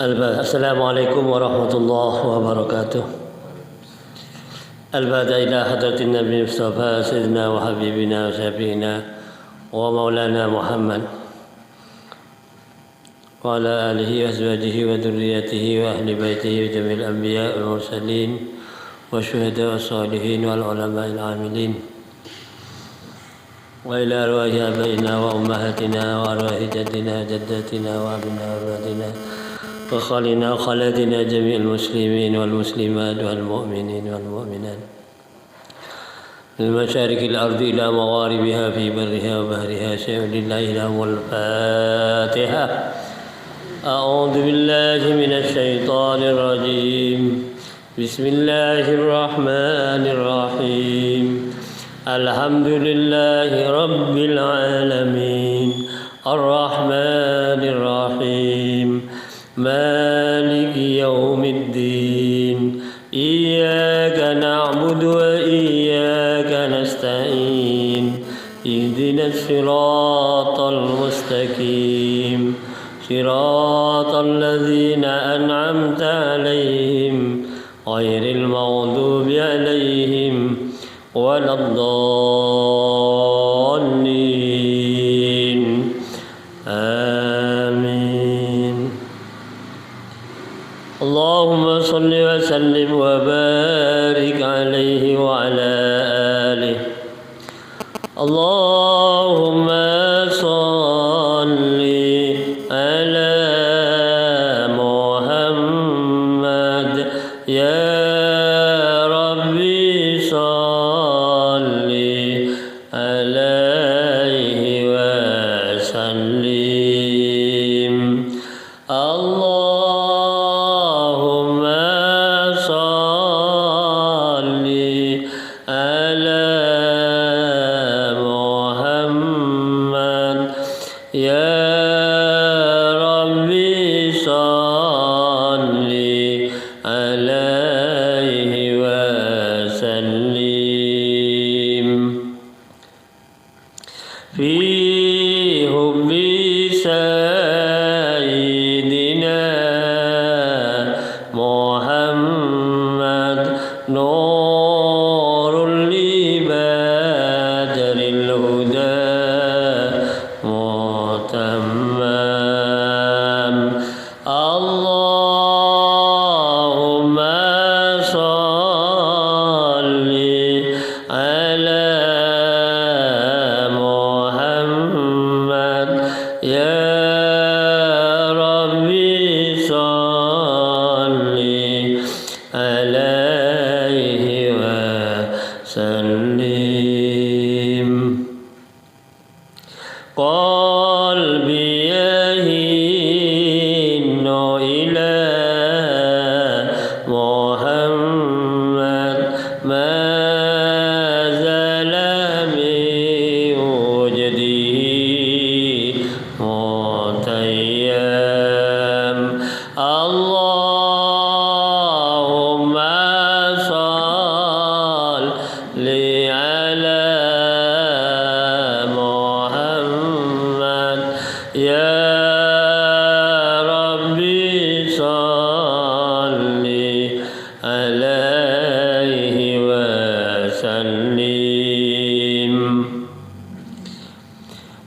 السلام عليكم ورحمة الله وبركاته. البدء إلى حضرة النبي المصطفى سيدنا وحبيبنا وشفينا ومولانا محمد وعلى آله وأزواجه وذريته وأهل بيته وجميع الأنبياء والمرسلين والشهداء والصالحين والعلماء العاملين وإلى أرواح آبائنا وأمهاتنا وأرواح جدنا جداتنا وأبناء أولادنا وخالنا وخالاتنا جميع المسلمين والمسلمات والمؤمنين والمؤمنات من مشارق الأرض إلى مغاربها في برها وبحرها شيء لله لهم الفاتحة. أعوذ بالله من الشيطان الرجيم. بسم الله الرحمن الرحيم. الحمد لله رب العالمين الرحمن الرحيم مالك يوم الدين إياك نعبد وإياك نستعين اهدنا الصراط المستقيم صراط الذين أنعمت عليهم غير المغضوب عليهم ولا الضالين آمين. اللهم صل وسلم وبارك عليه وعلى آله. اللهم صل على محمد يا ربي صل عليه وسلم. اللهم صل على محمد يا ربي صل عليه وسلم. في حب سيدنا محمد نور لبدر الهدى متمم. اللهم صل على محمد يا ربي صل عليه وسلم. قلبي يهين إلى محمد ما زال من وجده متيم. اللهم صل على محمد يا ربي صل عليه وسلم.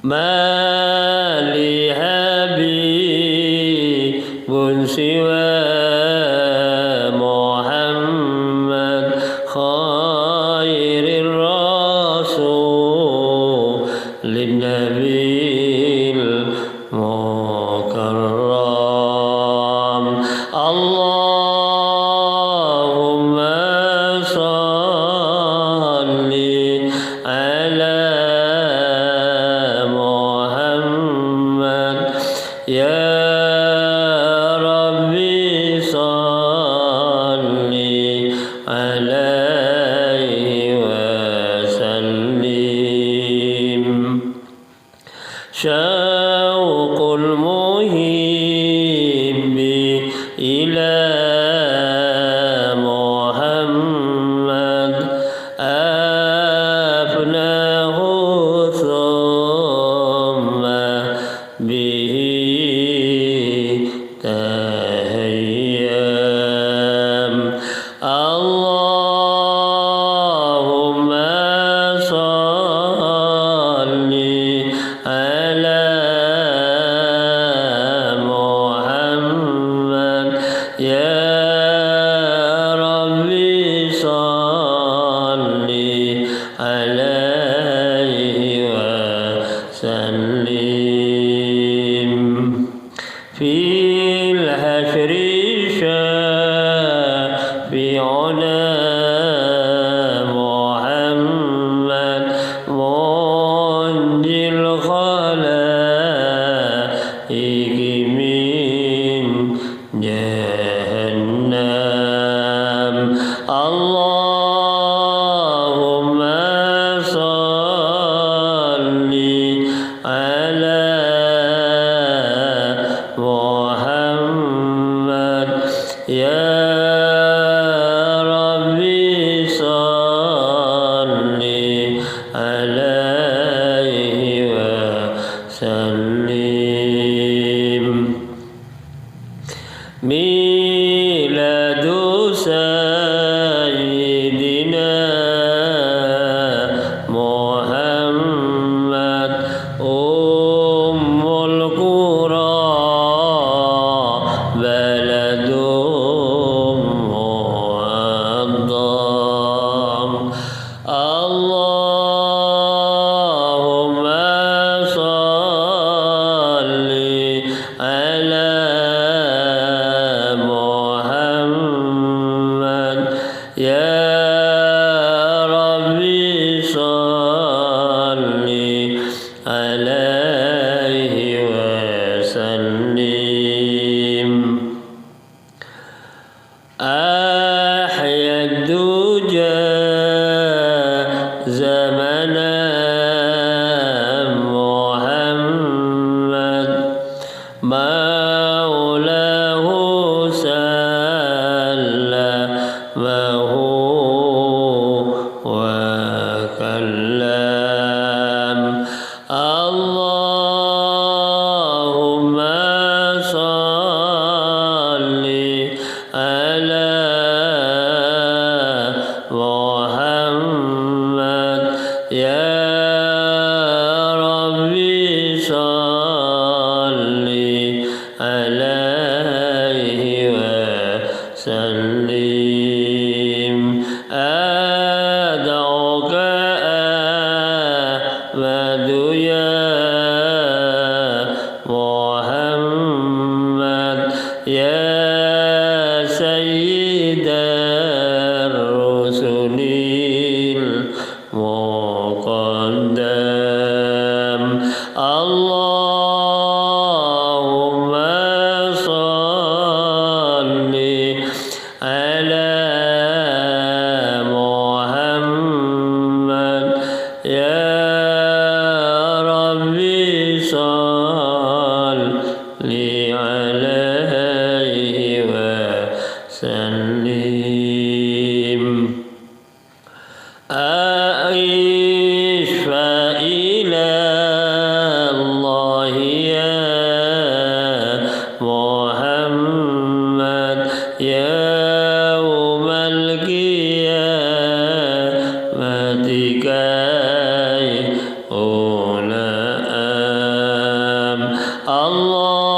ما لي حبيب سوى محمد خير الرسول للنبي المكرم. اللهم صل على محمد يا ربي صل عليه وسلم. شوق المحب إلى محمد أفناه ثم به منجي الخلائق من جهنم اللهم صل على محمد يا ربي صل عليه وسلم ميلاد سيدنا محمد أم القرى بلد مؤظم اللهم صل على محمد يا ربي صل عليه وسلم أحيا الدجى زمنا محمد مولاه سلمه وكلم اللهم صل على محمد يا ربي صل عليه وسلم أدعوك أحمد يا محمد يا سيد الرسل المقدم اللهم صل على محمد يا ربي صل عليه وسلم أعيش فإلى الله يا محمد يوم القيامة كي أنام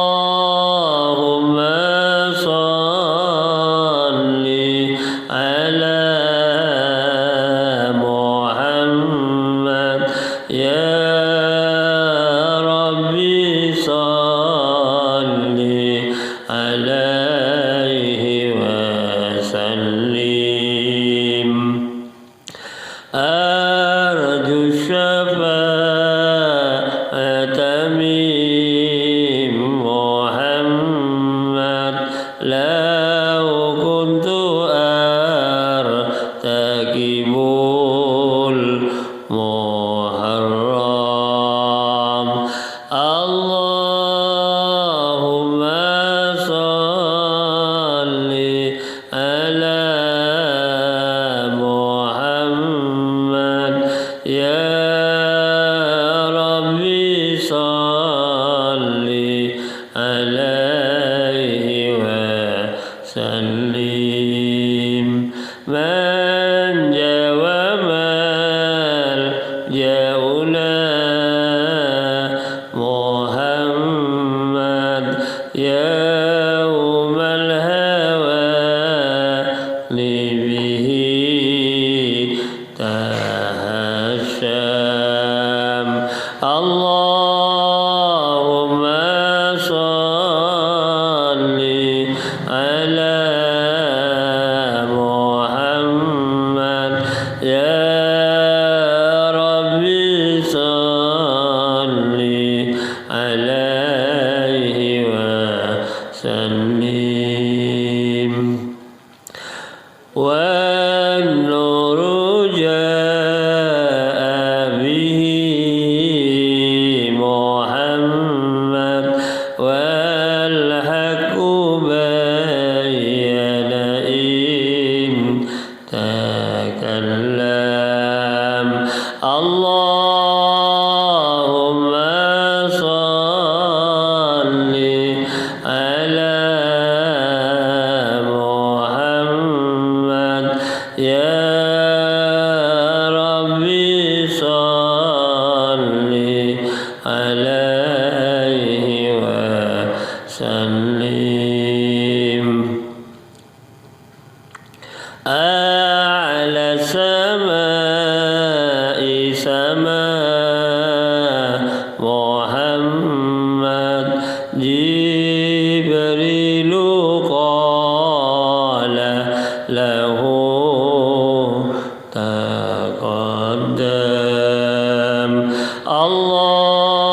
اللهم صل على محمد يا ربي صل عليه وسلم أرجو الشفاعة من محمد لو كنت أرتكب المحرم اللهم صل على محمد يا ربي صل عليه وسلم من جاوم الجاونا محمد يوم الهوى به تهشم اللهم صل على محمد يا ربي صل عليه وسلم والنور جاء به محمد والحق بين إن تكلم اللهم صل على محمد يا ربي صل عليه وسلم أعلى السماء سماء محمد جبريل قال له تقدم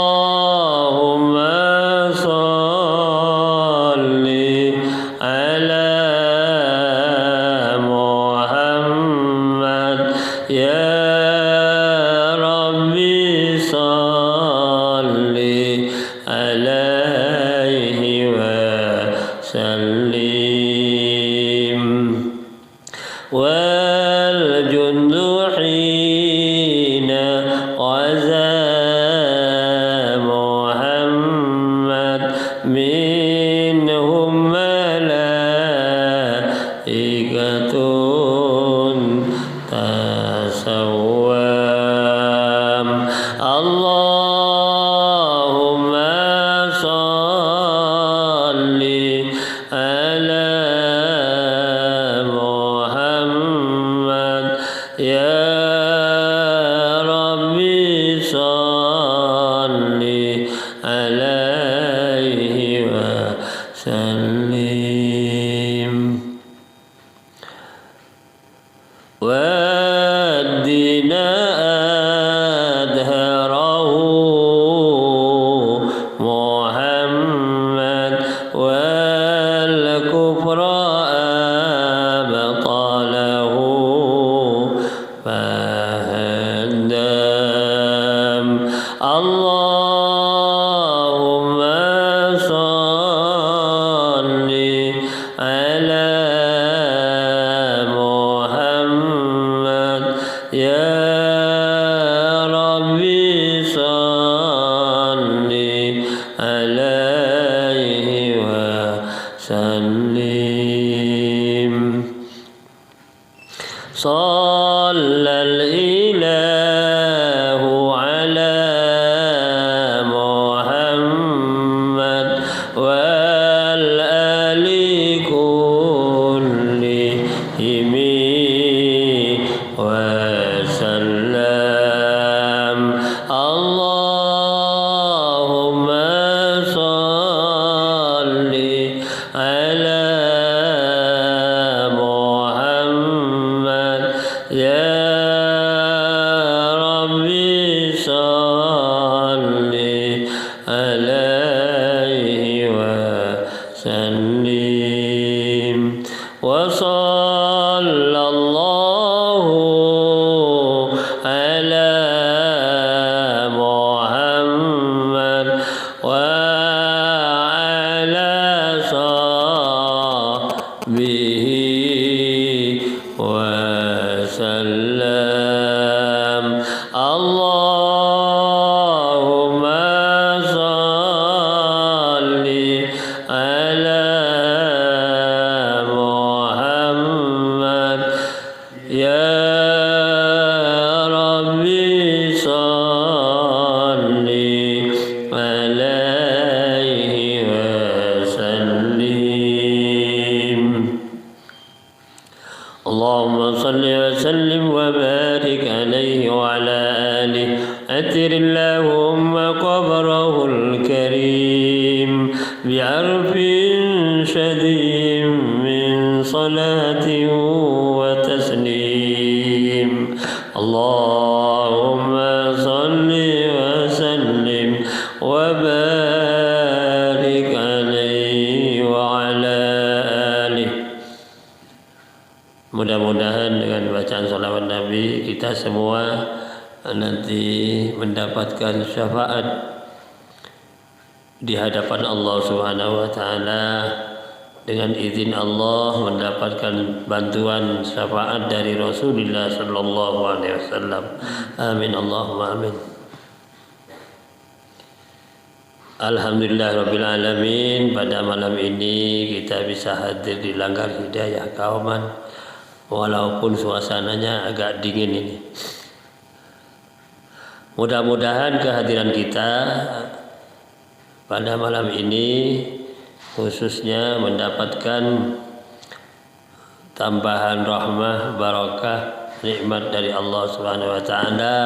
اللهم صل على محمد يا ربي صل عليه وسلم والجند حين غزا محمد منهم ملائكة تسوام اللهم صل على محمد يا ربي صل عليه وسلم والدين أدهره محمد والكفر أبطله فهدم اللهم صل على محمد يا ربي صل عليه وسلم صلى الإله على محمد والآل كلهم وسلم اللهم صل على محمد يا ربي صل عليه وسلم وصلى الله على محمد وعلى صحبه وسلم اللهم صل على محمد يا ربي صل عليه وسلم اللهم صل وسلم وبارك عليه وعلى آله أتر اللهم قبره الكريم بعرف شديد من صلاة وتسليم اللهم صل bacaan sholawat Nabi, kita semua nanti mendapatkan syafaat di hadapan Allah Subhanahu wa taala, dengan izin Allah mendapatkan bantuan syafaat dari Rasulullah sallallahu alaihi wasallam. Amin Allahumma amin. Alhamdulillah Rabbil Alamin. Pada malam ini kita bisa hadir di Langgar Hidayah Kauman, walaupun suasananya agak dingin ini. Mudah-mudahan kehadiran kita pada malam ini khususnya mendapatkan tambahan rahmah, barakah, nikmat dari Allah Subhanahu wa taala.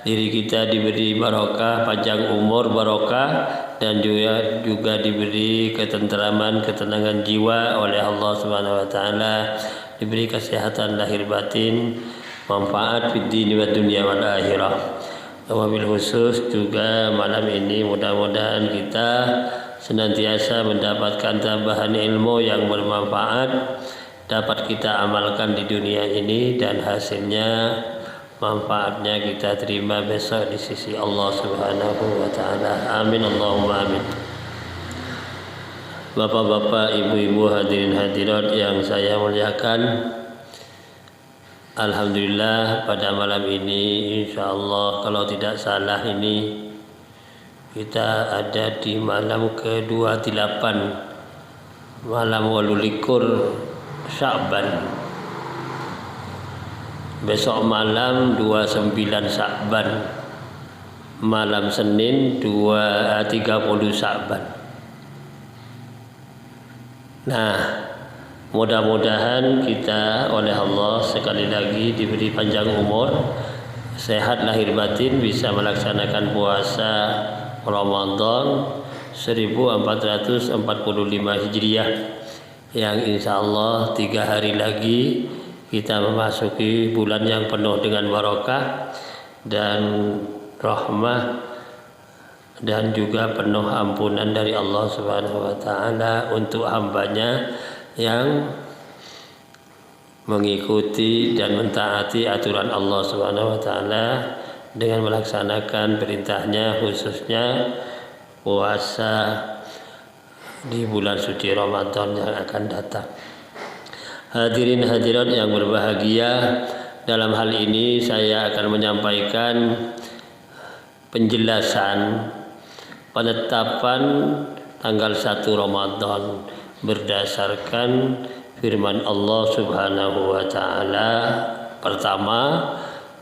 Diri kita diberi barokah, panjang umur barokah, dan juga diberi ketenteraman, ketenangan jiwa oleh Allah Subhanahu wa taala, diberi kesehatan lahir batin, manfaat fid dini wad dunya wal akhirah. Wabil khusus juga malam ini mudah-mudahan kita senantiasa mendapatkan tambahan ilmu yang bermanfaat, dapat kita amalkan di dunia ini, dan hasilnya manfaatnya kita terima besok di sisi Allah Subhanahu wa taala. Amin Allahumma amin. Bapak-bapak, ibu-ibu, hadirin hadirat yang saya muliakan, alhamdulillah pada malam ini insyaallah kalau tidak salah ini kita ada di malam ke-28, malam 28 Sya'ban. Besok malam 29 Sya'ban, malam Senin 30 Sya'ban. Nah, mudah-mudahan kita oleh Allah sekali lagi diberi panjang umur, sehat lahir batin, bisa melaksanakan puasa Ramadan 1445 Hijriah, yang insya Allah 3 hari lagi kita memasuki bulan yang penuh dengan barokah dan rahmah, dan juga penuh ampunan dari Allah Subhanahu wa taala untuk hambanya yang mengikuti dan mentaati aturan Allah Subhanahu wa taala dengan melaksanakan perintahnya, khususnya puasa di bulan suci Ramadan yang akan datang. Hadirin hadirat yang berbahagia, dalam hal ini saya akan menyampaikan penjelasan penetapan tanggal 1 Ramadan berdasarkan firman Allah Subhanahu wa taala. Pertama,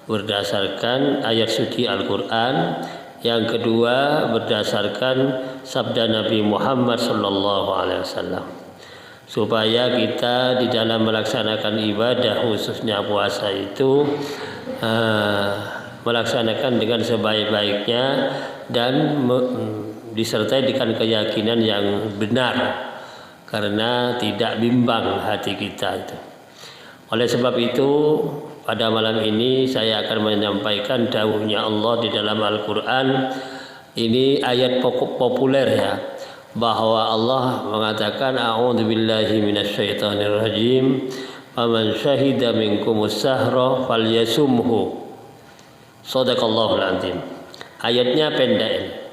berdasarkan ayat suci Al-Qur'an. Yang kedua, berdasarkan sabda Nabi Muhammad sallallahu alaihi wasallam. Supaya kita di dalam melaksanakan ibadah, khususnya puasa itu, melaksanakan dengan sebaik-baiknya dan disertai dengan keyakinan yang benar, karena tidak bimbang hati kita itu. Oleh sebab itu, pada malam ini saya akan menyampaikan dawuhnya Allah di dalam Al-Quran. Ini ayat pokok populer ya, bahwa Allah mengatakan a'udzubillahi minasyaitonir rajim, faman syahida minkumus sahra falyasumhu. Shadaqallahul azim. Ayatnya pendek.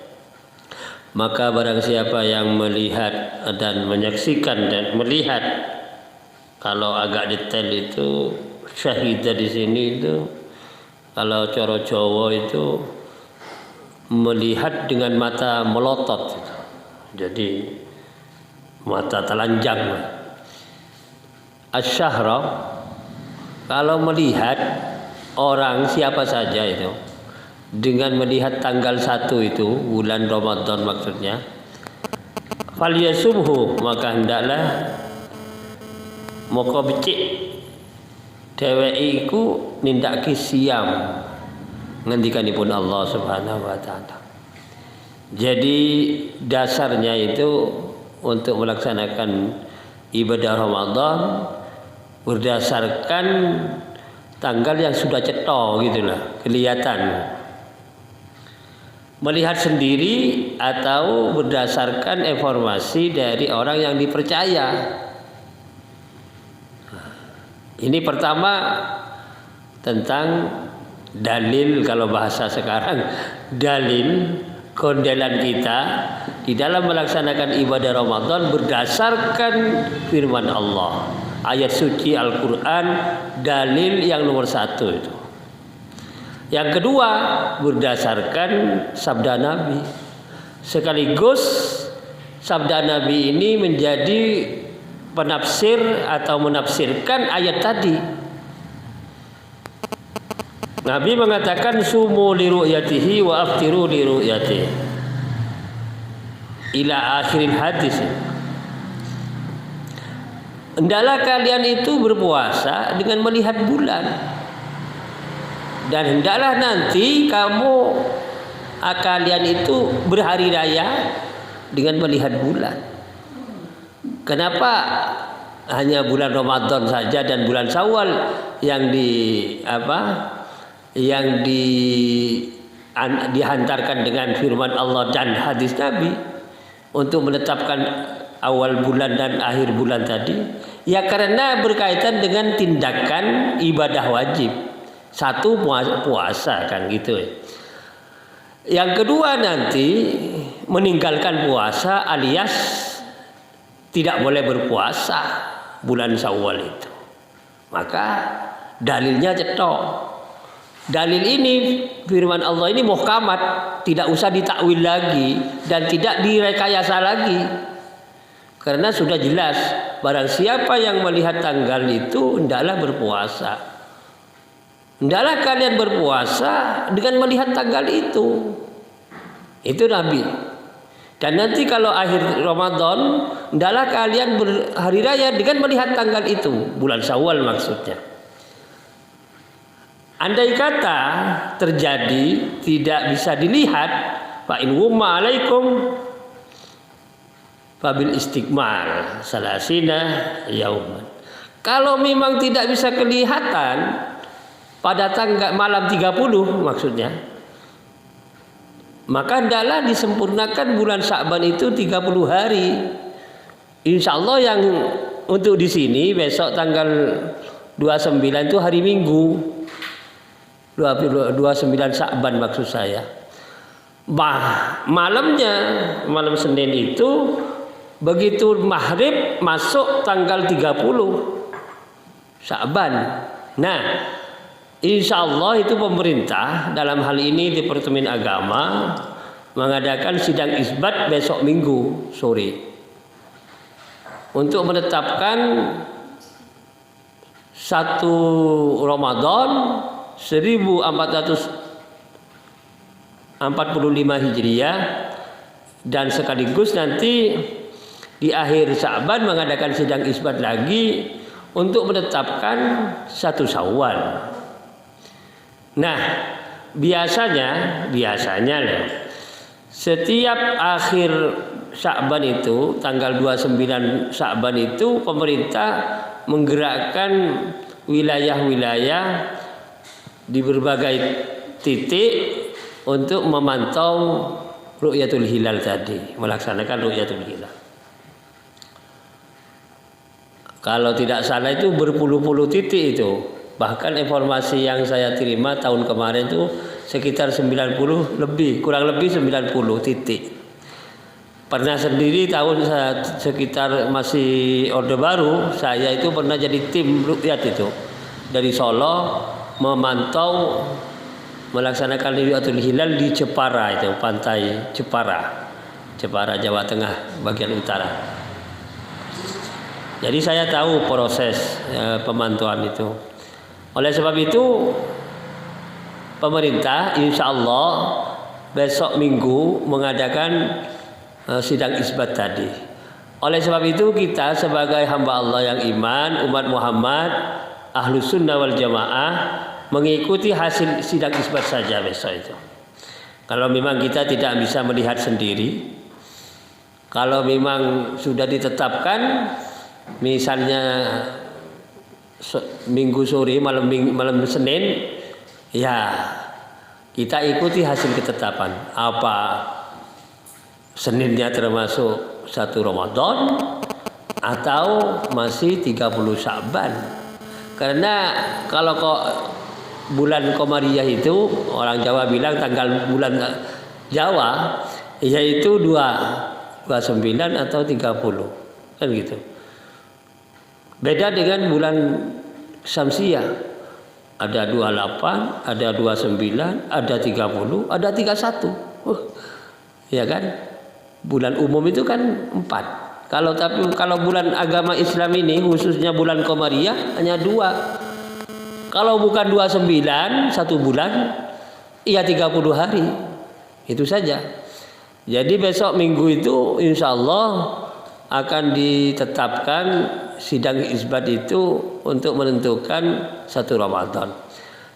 Maka barang siapa yang melihat dan menyaksikan dan melihat, kalau agak detail itu syahidah di sini itu, kalau cara Jawa itu melihat dengan mata melotot. Jadi mata telanjang. Asy-syahra, kalau melihat orang siapa saja itu dengan melihat tanggal 1 itu bulan Ramadan maksudnya, falyasumhu, maka hendaklah moko becik dheweke iku nindakake siam, ngendikanipun Allah Subhanahu wa taala. Jadi dasarnya itu untuk melaksanakan ibadah Ramadan berdasarkan tanggal yang sudah cetok gitulah, kelihatan. Melihat sendiri atau berdasarkan informasi dari orang yang dipercaya. Ini pertama tentang dalil, kalau bahasa sekarang dalil kondelan kita di dalam melaksanakan ibadah Ramadan berdasarkan firman Allah, ayat suci Al-Quran, dalil yang nomor satu itu. Yang kedua, berdasarkan sabda Nabi. Sekaligus sabda Nabi ini menjadi penafsir atau menafsirkan ayat tadi. Nabi mengatakan sumu li ru'yatihi wa aftiru li ru'yatihi ila akhirin hadis. Hendaklah kalian itu berpuasa dengan melihat bulan, dan hendaklah nanti kalian itu berhari raya dengan melihat bulan. Kenapa hanya bulan Ramadan saja dan bulan Syawal yang dihantarkan dengan firman Allah dan hadis Nabi untuk menetapkan awal bulan dan akhir bulan tadi? Ya karena berkaitan dengan tindakan ibadah wajib. Satu, puasa kan gitu. Yang kedua nanti meninggalkan puasa alias tidak boleh berpuasa bulan Syawal itu. Maka dalilnya cetok. Dalil ini, firman Allah ini muhkamat, tidak usah ditakwil lagi dan tidak direkayasa lagi. Karena sudah jelas, barang siapa yang melihat tanggal itu hendaklah berpuasa. Hendaklah kalian berpuasa dengan melihat tanggal itu. Itu Nabi. Dan nanti kalau akhir Ramadan, hendaklah kalian berhari raya dengan melihat tanggal itu, bulan Syawal maksudnya. Andai kata terjadi tidak bisa dilihat, fa in wumma alaikum fabil istiqmal salasina yauman. Kalau memang tidak bisa kelihatan pada tanggal malam 30 maksudnya, maka hendaklah disempurnakan bulan Sya'ban itu 30 hari. Insya Allah yang untuk di sini besok tanggal 29 itu hari Minggu. 29 Sya'ban maksud saya. Malamnya, malam Senin itu begitu maghrib masuk tanggal 30 Sya'ban. Nah, insya Allah itu pemerintah dalam hal ini Departemen Agama mengadakan sidang isbat besok Minggu sore untuk menetapkan 1 Ramadan 1445 Hijriah, dan sekaligus nanti di akhir Sya'ban mengadakan sidang isbat lagi untuk menetapkan 1 Syawal. Nah, biasanya setiap akhir Sya'ban itu tanggal 29 Sya'ban itu pemerintah menggerakkan wilayah-wilayah di berbagai titik untuk memantau ru'yatul hilal tadi, melaksanakan ru'yatul hilal. Kalau tidak salah itu berpuluh-puluh titik itu. Bahkan informasi yang saya terima tahun kemarin itu sekitar 90 lebih, kurang lebih 90 titik. Pernah sendiri tahun sekitar masih Orde Baru, saya itu pernah jadi tim ru'yat itu dari Solo memantau melaksanakan ru'yatul hilal di Jepara itu, pantai Jepara, Jawa Tengah bagian utara. Jadi saya tahu proses pemantauan itu. Oleh sebab itu pemerintah insya Allah besok Minggu mengadakan sidang isbat tadi. Oleh sebab itu kita sebagai hamba Allah yang iman, umat Muhammad, Ahlus Sunnah wal Jamaah mengikuti hasil sidang isbat saja besok itu. Kalau memang kita tidak bisa melihat sendiri, kalau memang sudah ditetapkan, misalnya Minggu sore malam Senin, ya kita ikuti hasil ketetapan. Apa Seninnya termasuk 1 Ramadan atau masih 30 Sya'ban? Karena kalau kok bulan Qamariyah itu orang Jawa bilang tanggal bulan Jawa yaitu 29 atau 30 kan gitu. Beda dengan bulan Syamsiah. Ada 28, ada 29, ada 30, ada 31. Ya kan? Bulan umum itu kan 4. Kalau bulan agama Islam ini khususnya bulan Qamariyah hanya 2. Kalau bukan 29 1 bulan, iya 30 hari. Itu saja. Jadi besok minggu itu insya Allah akan ditetapkan sidang isbat itu untuk menentukan 1 Ramadan.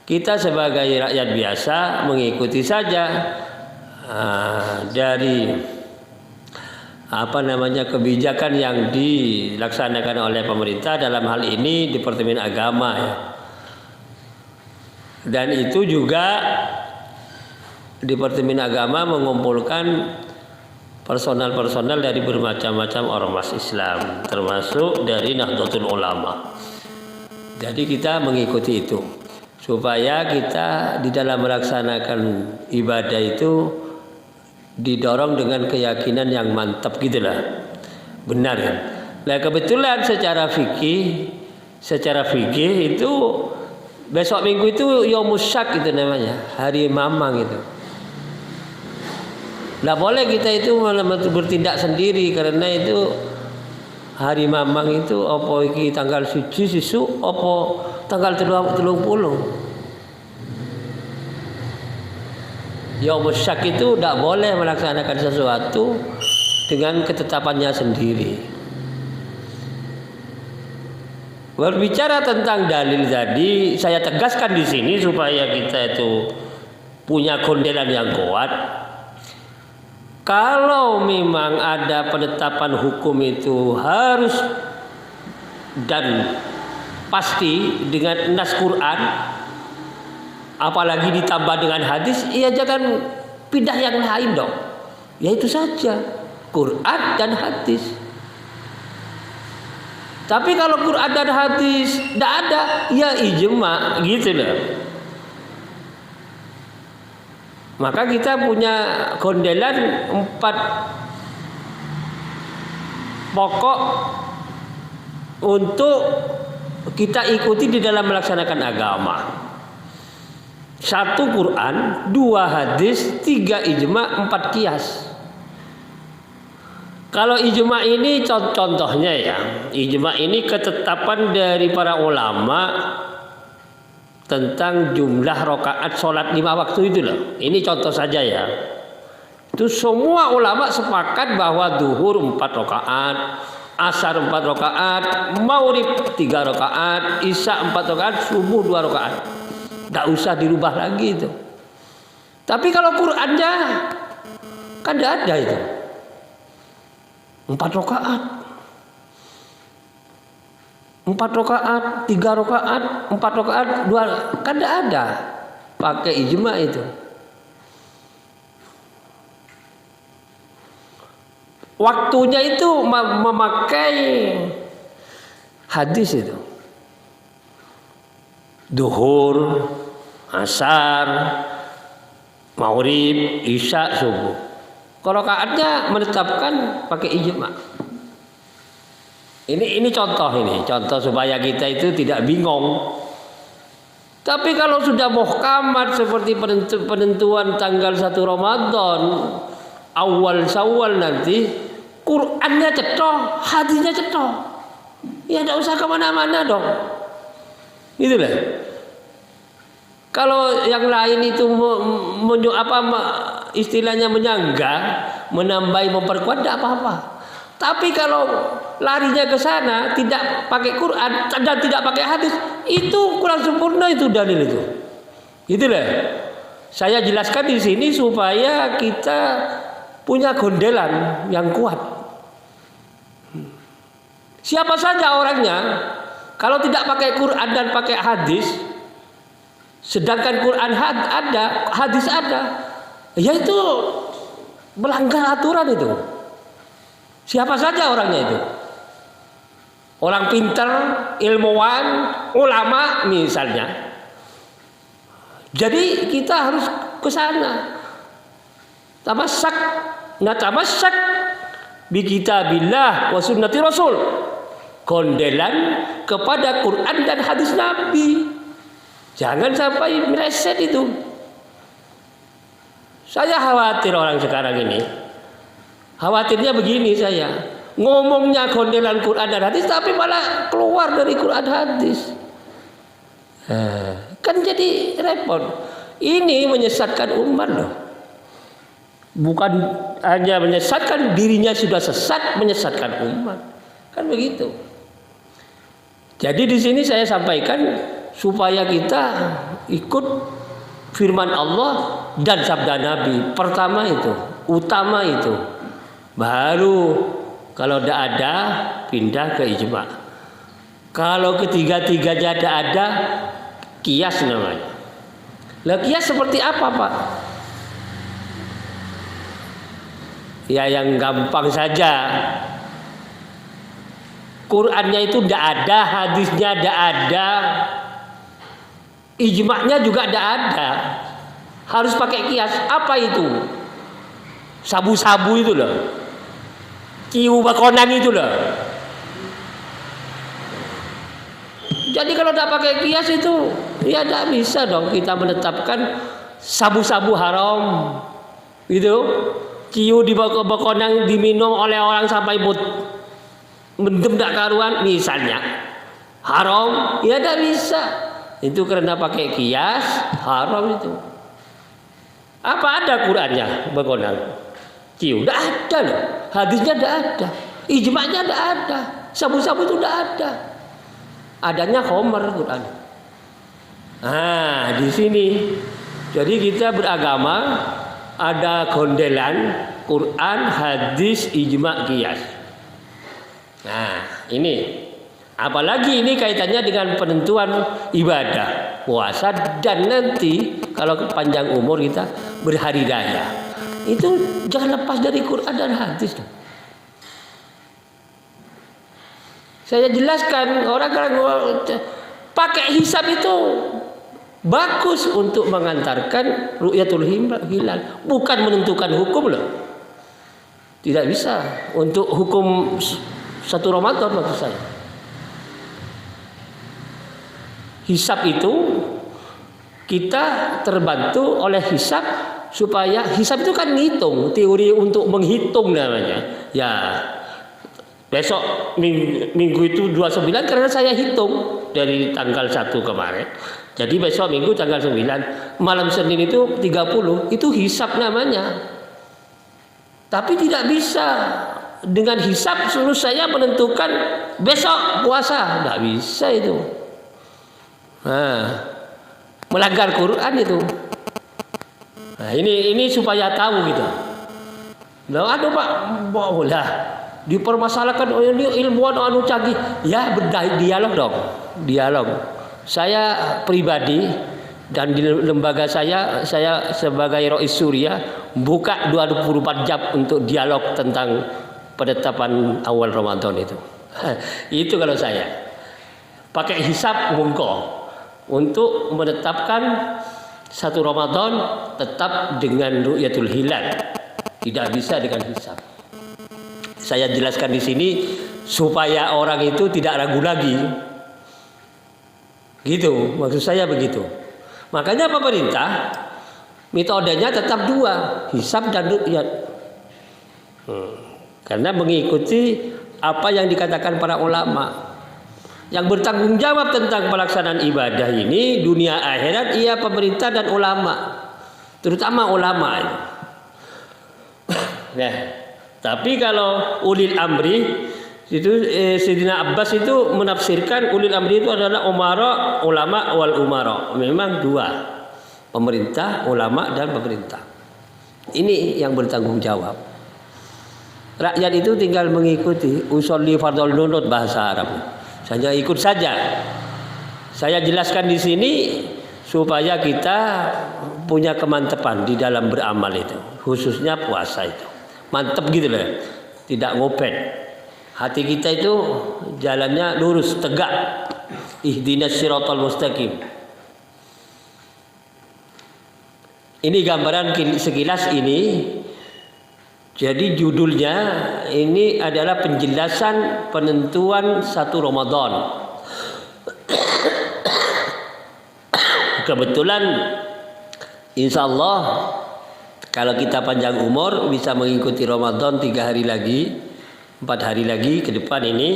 Kita sebagai rakyat biasa mengikuti saja dari kebijakan yang dilaksanakan oleh pemerintah, dalam hal ini Departemen Agama ya. Dan itu juga Departemen Agama mengumpulkan personal dari bermacam-macam ormas Islam, termasuk dari Nahdlatul Ulama. Jadi kita mengikuti itu supaya kita di dalam melaksanakan ibadah itu didorong dengan keyakinan yang mantap gitulah. Benar kan? Nah, kebetulan secara fikih itu besok minggu itu Yaumus Syak itu namanya, hari Mamang itu. Nah boleh kita itu bertindak sendiri karena itu hari Mamang itu apa iki tanggal 1 sisuk apa tanggal 30. Yaumus Syak itu tidak boleh melaksanakan sesuatu dengan ketetapannya sendiri. Berbicara tentang dalil tadi, saya tegaskan di sini supaya kita itu punya gondelan yang kuat. Kalau memang ada penetapan hukum itu harus dan pasti dengan nas Quran, apalagi ditambah dengan hadis, ya jangan pindah yang lain dong. Ya itu saja, Quran dan hadis. Tapi kalau Quran dan hadis tidak ada, ya ijma gitu loh. Maka kita punya gondelan 4 pokok untuk kita ikuti di dalam melaksanakan agama. 1 Quran, 2 hadis, 3 ijma, 4 qiyas. Kalau ijma ini contohnya ya, ijma ini ketetapan dari para ulama tentang jumlah rakaat sholat 5 waktu itu loh. Ini contoh saja ya. Itu semua ulama sepakat bahwa duhur 4 rakaat, asar 4 rakaat, maghrib 3 rakaat, isya 4 rakaat, subuh 2 rakaat. Tidak usah dirubah lagi itu. Tapi kalau Qurannya kan tidak ada itu. 4 rakaat. 4 rakaat, 3 rakaat, 4 rakaat, 2 kan tidak ada. Pakai ijma itu. Waktunya itu memakai hadis itu. Duhur, asar, maghrib, isya, subuh. Kalau rakaatnya menetapkan pakai ijma. Ini contoh supaya kita itu tidak bingung. Tapi kalau sudah muhkamat seperti penentuan tanggal 1 Ramadan, awal Syawal nanti, Qurannya cetok, hadisnya cetok. Ya tidak usah kemana-mana dong. Gitu lah. Kalau yang lain itu istilahnya menyanggah, menambahi, memperkuat tidak apa-apa. Tapi kalau larinya ke sana tidak pakai Quran dan tidak pakai hadis, itu kurang sempurna itu dalil itu. Itulah. Saya jelaskan di sini supaya kita punya gondelan yang kuat. Siapa saja orangnya, kalau tidak pakai Quran dan pakai hadis, sedangkan Quran ada, hadis ada, ya itu melanggar aturan itu. Siapa saja orangnya itu. Orang pintar, ilmuwan, ulama misalnya. Jadi kita harus ke sana. Tamassak bi kitabillah wa sunnati rasul. Kondelan kepada Quran dan hadis Nabi. Jangan sampai meleset itu. Saya khawatir orang sekarang ini. Khawatirnya begini saya. Ngomongnya kondelan Quran dan hadis tapi malah keluar dari Quran hadis. Kan jadi repot. Ini menyesatkan umat loh. Bukan hanya menyesatkan dirinya sudah sesat, menyesatkan umat. Kan begitu. Jadi di sini saya sampaikan supaya kita ikut firman Allah dan sabda Nabi. Pertama itu, utama itu. Baru kalau tidak ada pindah ke ijma. Kalau ketiga-tiganya ada kias namanya. Lah kias seperti apa, Pak? Ya yang gampang saja. Qurannya itu tidak ada, hadisnya tidak ada, ijma'nya juga tidak ada. Harus pakai kias. Apa itu? Sabu-sabu itu loh. Kiu bakonan itu loh. Jadi kalau tidak pakai kias itu, ya tidak bisa dong kita menetapkan sabu-sabu haram. Gitu. Kiu di bakonan diminum oleh orang sampai mendem tak karuan misalnya haram, ya tidak bisa. Itu karena pakai kias haram itu. Apa ada Qurannya begonan? Kiu tidak ada loh. Hadisnya tidak ada. Ijma'nya tidak ada. Sabu-sabu itu tidak ada. Adanya khomer Quran. Nah di sini. Jadi kita beragama ada gondelan Quran, hadis, ijma', qiyas. Nah, ini apalagi ini kaitannya dengan penentuan ibadah, puasa dan nanti kalau panjang umur kita berhari raya. Itu jangan lepas dari Quran dan hadis. Saya jelaskan orang pakai hisab itu bagus untuk mengantarkan ru'yatul hilal, bukan menentukan hukum loh. Tidak bisa untuk hukum satu Ramadan maksud saya. Hisab itu kita terbantu oleh hisab supaya hisab itu kan ngitung, teori untuk menghitung namanya. Ya besok minggu itu 29 karena saya hitung dari tanggal 1 kemarin. Jadi besok minggu tanggal 9, malam Senin itu 30, itu hisab namanya. Tapi tidak bisa dengan hisab suruh saya menentukan besok puasa, tidak bisa itu. Nah, melanggar Quran itu. Nah, ini supaya tahu gitu. Nah, ada Pak, boleh dipermasalahkan ini ilmuwan anu canggih. Ya berdialog dong, dialog. Saya pribadi dan di lembaga saya sebagai Rois Surya buka 24 jam untuk dialog tentang penetapan awal Ramadan itu. Itu kalau saya pakai hisab monggo untuk menetapkan satu Ramadan tetap dengan ru'yatul hilal, tidak bisa dengan hisab. Saya jelaskan di sini supaya orang itu tidak ragu lagi. Gitu, maksud saya begitu. Makanya pemerintah metodenya tetap dua, hisab dan ru'yat. Karena mengikuti apa yang dikatakan para ulama. Yang bertanggung jawab tentang pelaksanaan ibadah ini dunia akhirat ia pemerintah dan ulama. Terutama ulama. Nah, tapi kalau ulil amri itu Sayyidina Abbas itu menafsirkan ulil amri itu adalah umara, ulama wal umara. Memang dua, pemerintah, ulama dan pemerintah. Ini yang bertanggung jawab. Rakyat itu tinggal mengikuti usolli fardhul nunut bahasa Arab. Saja ikut saja. Saya jelaskan di sini supaya kita punya kemantapan di dalam beramal itu, khususnya puasa itu. Mantap gitu loh. Tidak ngopet. Hati kita itu jalannya lurus, tegak. Ihdinas siratal mustaqim. Ini gambaran sekilas ini. Jadi judulnya ini adalah penjelasan penentuan 1 Ramadan. Kebetulan insya Allah kalau kita panjang umur bisa mengikuti Ramadan 3 hari lagi, 4 hari lagi ke depan ini.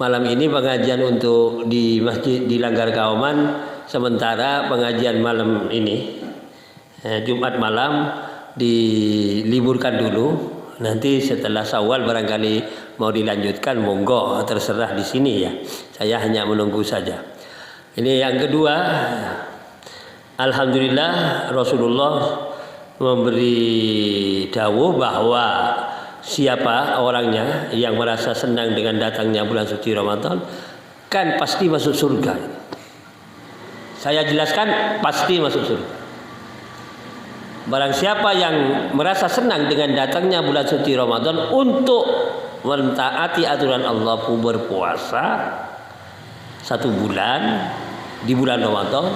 Malam ini pengajian untuk di masjid di Langgar Kauman, sementara pengajian malam ini Jumat malam diliburkan dulu. Nanti setelah Syawal barangkali mau dilanjutkan, monggo, terserah di sini ya. Saya hanya menunggu saja. Ini yang kedua. Alhamdulillah Rasulullah memberi dawuh bahwa siapa orangnya yang merasa senang dengan datangnya bulan suci Ramadan kan pasti masuk surga. Saya jelaskan, pasti masuk surga. Barang siapa yang merasa senang dengan datangnya bulan suci Ramadan untuk mentaati aturan Allah, berpuasa 1 bulan di bulan Ramadan,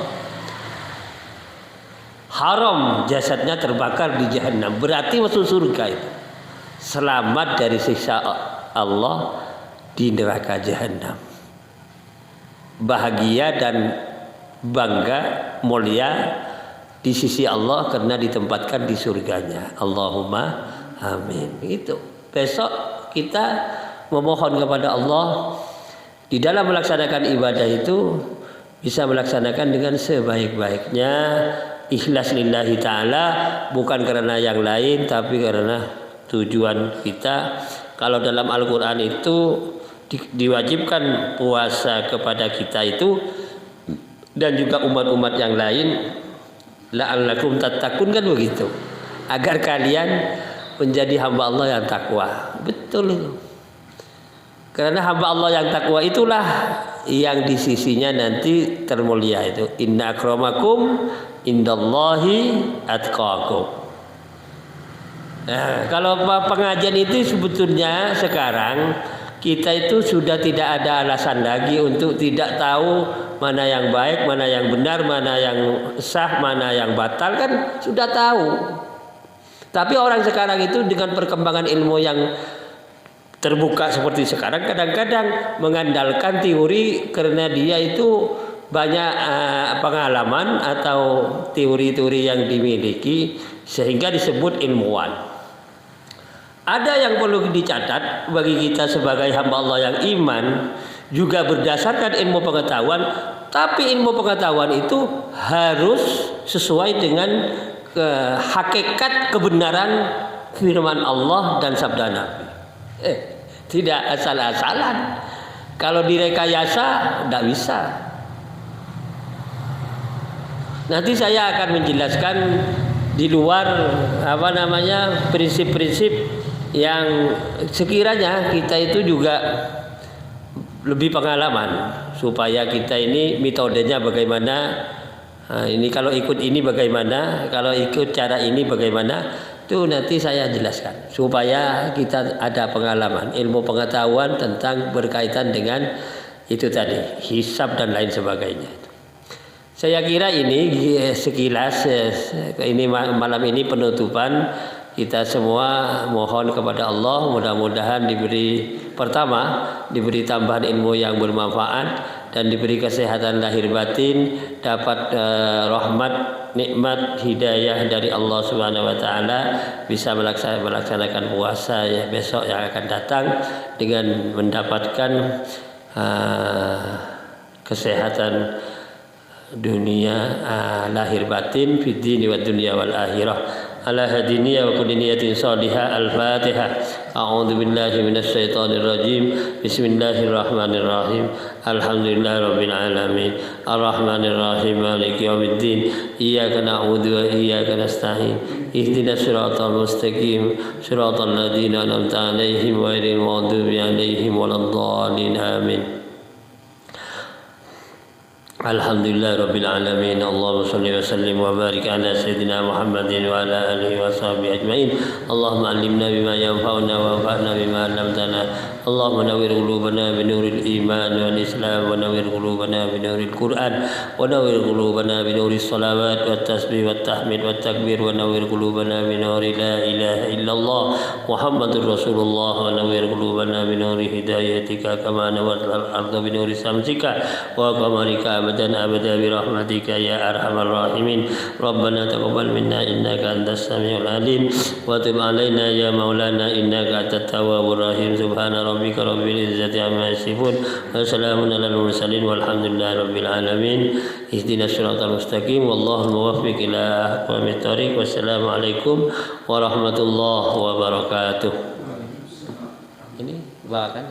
haram jasadnya terbakar di Jahannam, berarti masuk surga itu. Selamat dari siksa Allah di neraka Jahannam. Bahagia dan bangga, mulia di sisi Allah karena ditempatkan di surganya. Allahumma amin. Itu. Besok kita memohon kepada Allah di dalam melaksanakan ibadah itu bisa melaksanakan dengan sebaik-baiknya, ikhlas lillahi ta'ala, bukan karena yang lain tapi karena tujuan kita. Kalau dalam Al-Quran itu diwajibkan puasa kepada kita itu dan juga umat-umat yang lain, la'allakum tattaqun, kan begitu, agar kalian menjadi hamba Allah yang takwa. Betul itu. Karena hamba Allah yang takwa itulah yang di sisinya nanti termulia itu. Inna akramakum indallahi atqakum. Nah, kalau pengajian itu sebetulnya sekarang kita itu sudah tidak ada alasan lagi untuk tidak tahu mana yang baik, mana yang benar, mana yang sah, mana yang batal, kan sudah tahu. Tapi orang sekarang itu dengan perkembangan ilmu yang terbuka seperti sekarang, kadang-kadang mengandalkan teori karena dia itu banyak pengalaman atau teori-teori yang dimiliki sehingga disebut ilmuwan. Ada yang perlu dicatat bagi kita sebagai hamba Allah yang iman, juga berdasarkan ilmu pengetahuan, tapi ilmu pengetahuan itu harus sesuai dengan hakikat kebenaran firman Allah dan sabda Nabi. Tidak asal-asalan. Kalau direkayasa tidak bisa. Nanti saya akan menjelaskan di luar prinsip-prinsip yang sekiranya kita itu juga lebih pengalaman, supaya kita ini metodenya bagaimana. Nah, ini kalau ikut ini bagaimana, kalau ikut cara ini bagaimana, itu nanti saya jelaskan supaya kita ada pengalaman, ilmu pengetahuan tentang berkaitan dengan itu tadi, hisab dan lain sebagainya. Saya kira ini sekilas, ini malam ini penutupan. Kita semua mohon kepada Allah mudah-mudahan diberi tambahan ilmu yang bermanfaat dan diberi kesehatan lahir batin, dapat rahmat, nikmat, hidayah dari Allah Subhanahu wa taala, bisa melaksanakan puasa ya besok yang akan datang dengan mendapatkan kesehatan dunia lahir batin, fid dini wad dunya wal akhirah. Ala hadiniya wa kulli niyatin salihah. Al-Fatihah. A'udzu billahi minasy syaithanir rajim. Bismillahirrahmanirrahim. Alhamdulillahirabbil alamin. Arrahmanir rahim. Maliki yaumiddin. Iyyaka na'budu wa iyyaka nasta'in. Ihdinas siratal mustaqim. Siratal ladzina an'amta 'alaihim ghairil maghdubi 'alaihim waladdallin. Amin. Alhamdulillah Rabbil Alamin. Allahumma salli wa sallim wa barik ala Sayyidina Muhammadin wa ala alihi wa sahbihi ajma'in. Allahumma alimna bima yanfa'una wa anfa'na bima 'allamtana. Allahumma nawwir qulubana bi nuril iman wal islam wa nawwir qulubana bi nuril Qur'an wa nawwir qulubana bi nuris salawat wat tasbih wat tahmid wat takbir wa nawwir qulubana bi nuri la ilaha illallah Muhammadur Rasulullah wa nawwir qulubana bi nuri hidayatika kama nawwartal arda bi nuri samsika wa qamarika abadan abada bi rahmatika ya arhamar rahimin. Rabbana taqabbal minna innaka antas samiul alim wa tub alaina ya maulana innaka antat tawwabur rahim. Subhana rabbika rabbil izzati amma yasifun wa salamun alal mursalin walhamdulillahi rabbil alamin. Ihdinas siratal mustaqim wallahu muwaffiq ila aqwamit thoriq. Wassalamu alaikum warahmatullahi wabarakatuh. Ini bawakan